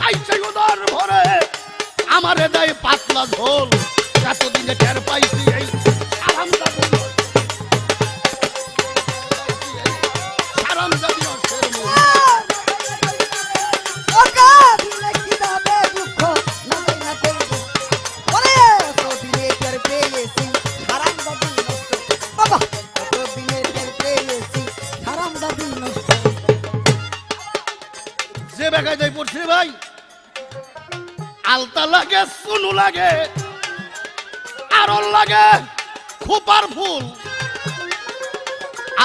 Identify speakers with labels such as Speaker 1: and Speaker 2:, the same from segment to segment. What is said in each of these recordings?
Speaker 1: আইছে উদর ভরে আমারে দেয় পাতলা ঝোল এতদিনে টের পাইছি এই হারামজাদি হারামজাদি অর্থের মূল
Speaker 2: ওকা দিলে কি দাবে দুঃখ না না করব ওরে তো দিলে টের পেয়েছি হারামজাদি নষ্ট বাবা তো দিলে টের পেয়েছি হারামজাদি নষ্ট
Speaker 1: যে বেগায় যাই পড়ছে ভাই আলতা লাগে সুনু লাগে আরো লাগে খোপার ফুল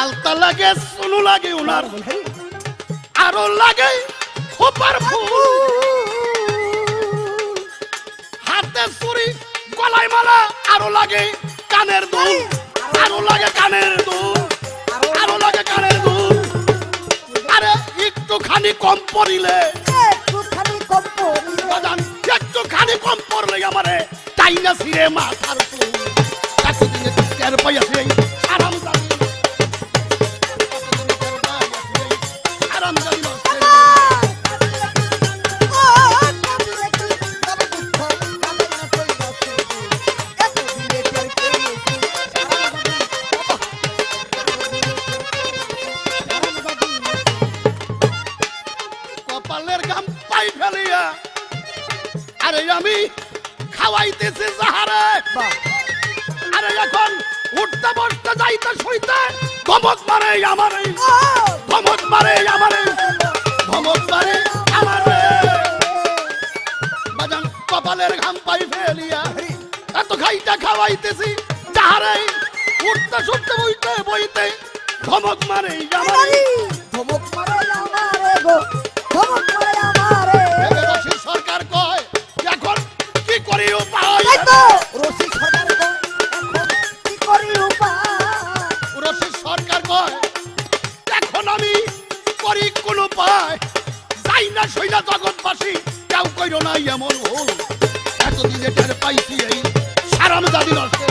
Speaker 1: আলতা লাগে সুনু লাগে উনার আরো লাগে খোপার ফুল হাতে ছুরি গলায় মালা আরো লাগে কানের দুল আরো লাগে কানের দুল আরো লাগে কানের দুল আরে একটুখানি কম পড়িলে
Speaker 2: একটুখানি কম পড়িলে
Speaker 1: বাজান একটুখানি কম পড়লে আমারে টাইনা ছিঁড়ে মাথার চুল এতদিনে টের পাইয়াছি এই হারামজাদি এতদিনে টের পাইয়াছি এই হারামজাদি নষ্টের মূল। কপালের গাম পাই ফেলিয়া আরে আমি খাওয়াইতেছি যাহারে আরে এখন উঠতে বসতে যাইতে শুইতে ধমক মারে আমারে ধমক মারে আমারে ধমক মারে আমারে বাজান কপালের ঘাম পাই ফেলিয়া এত খাইটা খাওয়াইতেছি যাহারে উঠতে শুতে বইতে বইতে ধমক মারে আমারে
Speaker 2: ধমক মারে আমারে গো ধমক মারে আমারে
Speaker 1: রশিদ সরকার কয় এখন কি করি উপায়
Speaker 2: এই তো রশিদ সরকার কয় এখন কি করি উপায়
Speaker 1: রশিদ সরকার কয় এখন আমি করি কোন উপায় যাই না সইলা জগৎবাসী কেউ কইরো না এমন ভুল এতদিনে টের পাইছি এই হারামজাদি নষ্টের